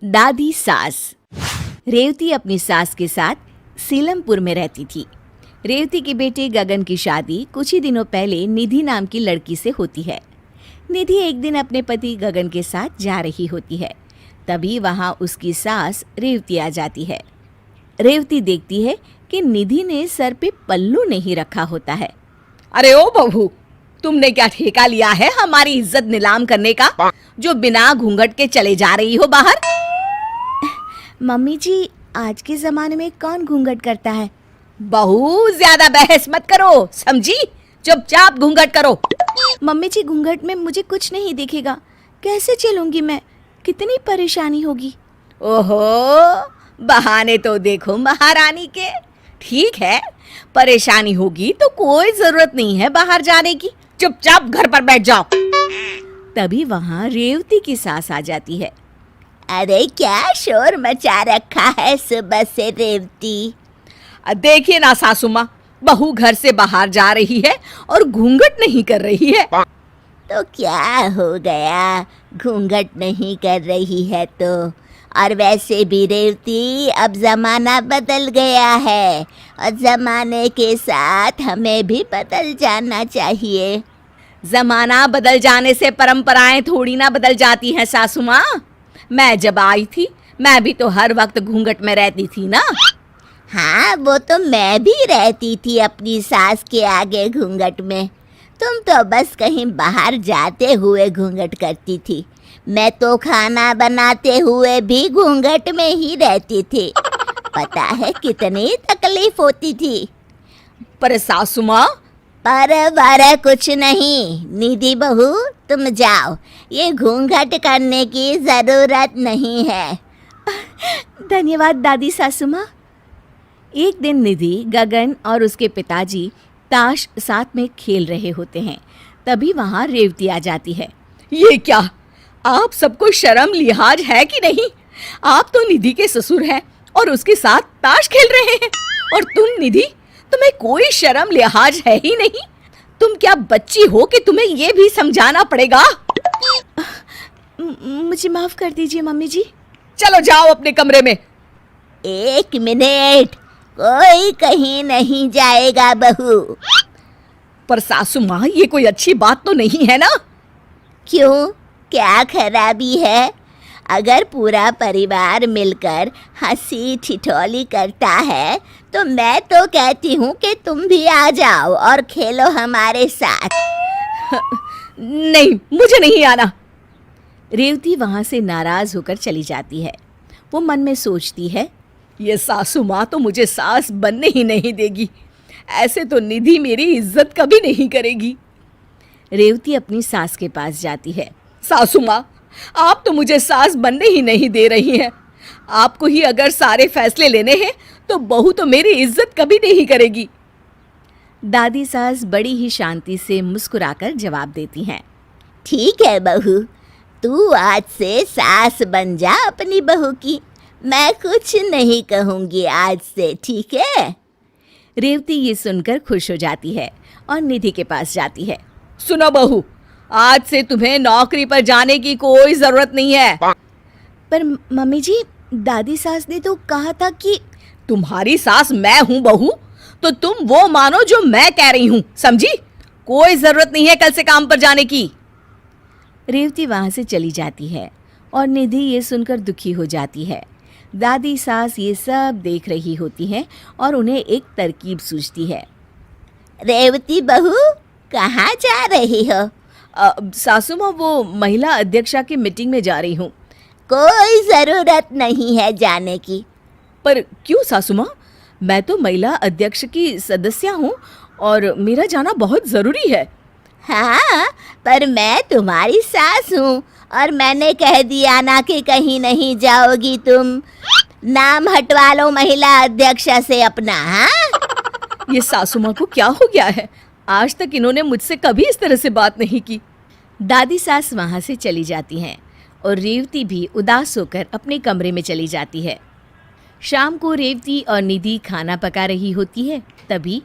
दादी सास। रेवती अपनी सास के साथ सीलमपुर में रहती थी। रेवती के बेटे गगन की शादी कुछ ही दिनों पहले निधि नाम की लड़की से होती है। निधि एक दिन अपने पति गगन के साथ जा रही होती है। तभी वहां उसकी सास रेवती आ जाती है। रेवती देखती है कि निधि ने सर पे पल्लू नहीं रखा होता है। अरे ओ बहू, तुमने क्या ठेका लिया है हमारी इज्जत नीलाम करने का, जो बिना घूंघट के चले जा रही हो बाहर? मम्मी जी, आज के जमाने में कौन घूंघट करता है? बहू, ज्यादा बहस मत करो, समझी? चुपचाप घूंघट करो। मम्मी जी, घूंघट में मुझे कुछ नहीं दिखेगा, कैसे चलूंगी मैं? कितनी परेशानी होगी। ओहो, बहाने तो देखो महारानी के। ठीक है, परेशानी होगी तो कोई जरूरत नहीं है बाहर जाने की, चुपचाप घर पर बैठ जाओ। तभी वहां रेवती की सास आ जाती है। अरे क्या शोर मचा रखा है सुबह से रेवती? देखिए ना सासू माँ, बहू घर से बाहर जा रही है और घूंघट नहीं कर रही है। तो क्या हो गया, घूंघट नहीं कर रही है तो? और वैसे भी रेवती, अब जमाना बदल गया है और जमाने के साथ हमें भी बदल जाना चाहिए। जमाना बदल जाने से परंपराएं थोड़ी ना बदल जाती हैं सासू माँ। मैं जब आई थी, मैं भी तो हर वक्त घूंघट में रहती थी ना। हाँ, वो तो मैं भी रहती थी अपनी सास के आगे घूंघट में। तुम तो बस कहीं बाहर जाते हुए घूंघट करती थी। मैं तो खाना बनाते हुए भी घूंघट में ही रहती थी। पता है कितनी तकलीफ होती थी। पर सासू माँ, पर कुछ नहीं। निधि बहू, तुम जाओ, ये घूंघट करने की जरूरत नहीं है। धन्यवाद दादी सासू माँ। एक दिन निधि, गगन और उसके पिताजी ताश साथ में खेल रहे होते हैं। तभी वहां रेवती आ जाती है। ये क्या, आप सबको शर्म लिहाज है कि नहीं? आप तो निधि के ससुर हैं और उसके साथ ताश खेल रहे हैं, और तुम निधि, तुम्हें कोई शर्म लिहाज है ही नहीं? तुम क्या बच्ची हो कि तुम्हें ये भी समझाना पड़ेगा? मुझे माफ कर दीजिए मम्मी जी। चलो जाओ अपने कमरे में। एक मिनट, कोई कहीं नहीं जाएगा बहू। पर सासू माँ, ये कोई अच्छी बात तो नहीं है ना? क्यों, क्या खराबी है? अगर पूरा परिवार मिलकर हंसी ठिठोली करता है तो मैं तो कहती हूँ कि तुम भी आ जाओ और खेलो हमारे साथ। नहीं, मुझे नहीं आना। रेवती वहां से नाराज होकर चली जाती है। वो मन में सोचती है, ये सासू माँ तो मुझे सास बनने ही नहीं देगी। ऐसे तो निधि मेरी इज्जत कभी नहीं करेगी। रेवती अपनी सास के पास जाती है। सासू माँ, आप तो मुझे सास बनने ही नहीं दे रही हैं। आपको ही अगर सारे फैसले लेने हैं तो बहू तो मेरी इज्जत कभी नहीं करेगी। दादी सास बड़ी ही शांति से मुस्कुराकर जवाब देती हैं। ठीक है बहू, तू आज से सास बन जा अपनी बहू की। मैं कुछ नहीं कहूँगी आज से, ठीक है? रेवती ये सुनकर खुश हो जाती है और निधि के पास जाती है। सुनो बहू, आज से तुम्हें नौकरी पर जाने की कोई जरूरत नहीं है। पर मम्मी जी, दादी सास ने तो कहा था कि... तुम्हारी सास मैं हूँ बहू, तो तुम वो मानो जो मैं कह रही हूँ, समझी? कोई जरूरत नहीं है कल से काम पर जाने की। रेवती वहां से चली जाती है और निधि ये सुनकर दुखी हो जाती है। दादी सास ये सब देख रही होती हैं और उन्हें एक तरकीब सूझती है। रेवती बहू, कहाँ जा रही हो? सासू माँ, वो महिला अध्यक्षा की मीटिंग में जा रही हूँ। कोई जरूरत नहीं है जाने की। पर क्यों सासू माँ? मैं तो महिला अध्यक्ष की सदस्य हूँ और मेरा जाना बहुत जरूरी है। हाँ, पर मैं तुम्हारी सास हूँ और मैंने कह दिया ना कि कहीं नहीं जाओगी तुम। नाम हटवा लो महिला अध्यक्षा से अपना। हाँ, ये सासू माँ को क्या हो गया है? आज तक इन्होंने मुझसे कभी इस तरह से बात नहीं की। दादी सास वहां से चली जाती हैं और रेवती भी उदास होकर अपने कमरे में चली जाती है। शाम को रेवती और निधि खाना पका रही होती है। तभी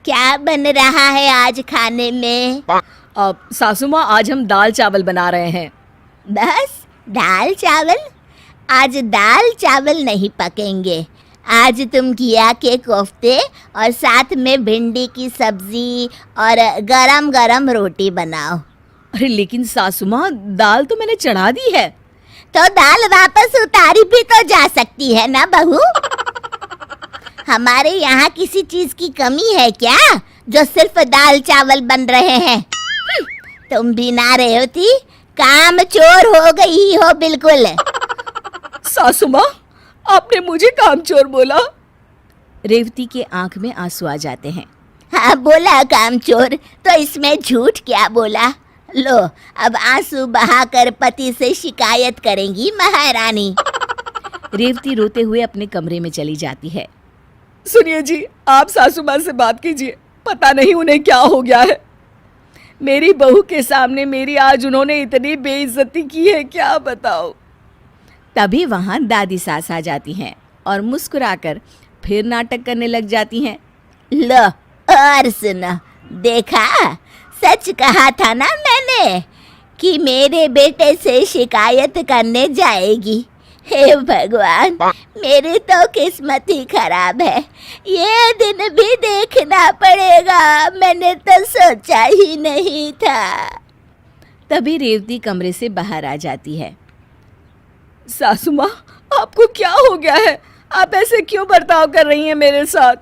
क्या बन रहा है आज खाने में? सासू माँ, आज हम दाल चावल बना रहे हैं। बस दाल चावल? आज दाल चावल नहीं पकेंगे। आज तुम घिया के कोफ्ते और साथ में भिंडी की सब्जी और गरम गरम रोटी बनाओ। अरे लेकिन सासू माँ, दाल तो मैंने चढ़ा दी है। तो दाल वापस उतारी भी तो जा सकती है ना बहू। हमारे यहाँ किसी चीज की कमी है क्या जो सिर्फ दाल चावल बन रहे हैं? तुम भी ना रेवती, काम चोर हो गई हो बिल्कुल। सासू माँ, आपने मुझे कामचोर बोला? रेवती के आंख में आंसू आ जाते हैं। हाँ बोला कामचोर, तो इसमें झूठ क्या बोला? लो, अब आंसू बहाकर पति से शिकायत करेंगी महारानी। रेवती रोते हुए अपने कमरे में चली जाती है। सुनिए जी, आप सासू माँ से बात कीजिए, पता नहीं उन्हें क्या हो गया है। मेरी बहू के सामने मेरी आज उन्होंने इतनी बेइज्जती की है, क्या बताओ। तभी वहां दादी सास आ जाती हैं और मुस्कुराकर फिर नाटक करने लग जाती हैं। लो और सुनो, देखा, सच कहा था ना मैंने कि मेरे बेटे से शिकायत करने जाएगी। हे भगवान, मेरी तो किस्मत ही खराब है। ये दिन भी देखना पड़ेगा, मैंने तो सोचा ही नहीं था। तभी रेवती कमरे से बाहर आ जाती है। सासू माँ, आपको क्या हो गया है? आप ऐसे क्यों बर्ताव कर रही हैं मेरे साथ?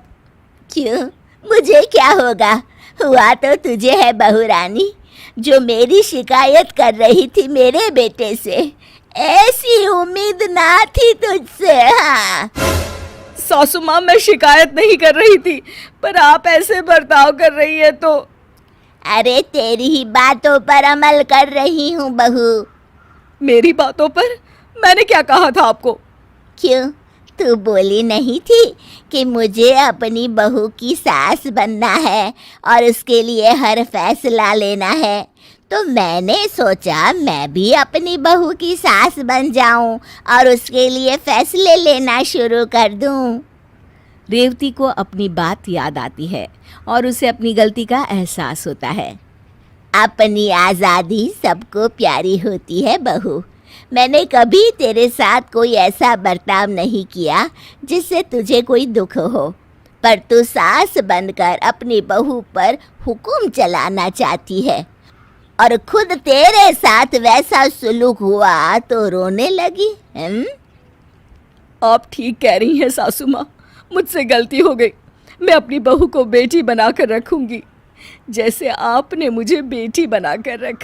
क्यों, मुझे क्या होगा? हुआ तो तुझे है बहू रानी, जो मेरी शिकायत कर रही थी मेरे बेटे से। ऐसी उम्मीद ना थी तुझसे। हाँ सासू माँ, मैं शिकायत नहीं कर रही थी, पर आप ऐसे बर्ताव कर रही है तो। अरे तेरी ही बातों पर अमल कर रही हूँ बहू। मेरी बातों पर? मैंने क्या कहा था आपको? क्यों, तू बोली नहीं थी कि मुझे अपनी बहू की सास बनना है और उसके लिए हर फैसला लेना है? तो मैंने सोचा मैं भी अपनी बहू की सास बन जाऊं और उसके लिए फैसले लेना शुरू कर दूं। रेवती को अपनी बात याद आती है और उसे अपनी गलती का एहसास होता है। अपनी आज़ादी सबको प्यारी होती है बहू। मैंने कभी तेरे साथ कोई ऐसा बर्ताव नहीं किया जिससे तुझे कोई दुख हो, पर तू सास बनकर अपनी बहू पर हुक्म चलाना चाहती है और खुद तेरे साथ वैसा सुलूक हुआ तो रोने लगी। आप ठीक कह रही हैं सासू माँ, मुझसे गलती हो गई। मैं अपनी बहू को बेटी बनाकर रखूंगी, जैसे आपने मुझे बेटी बनाकर रखा।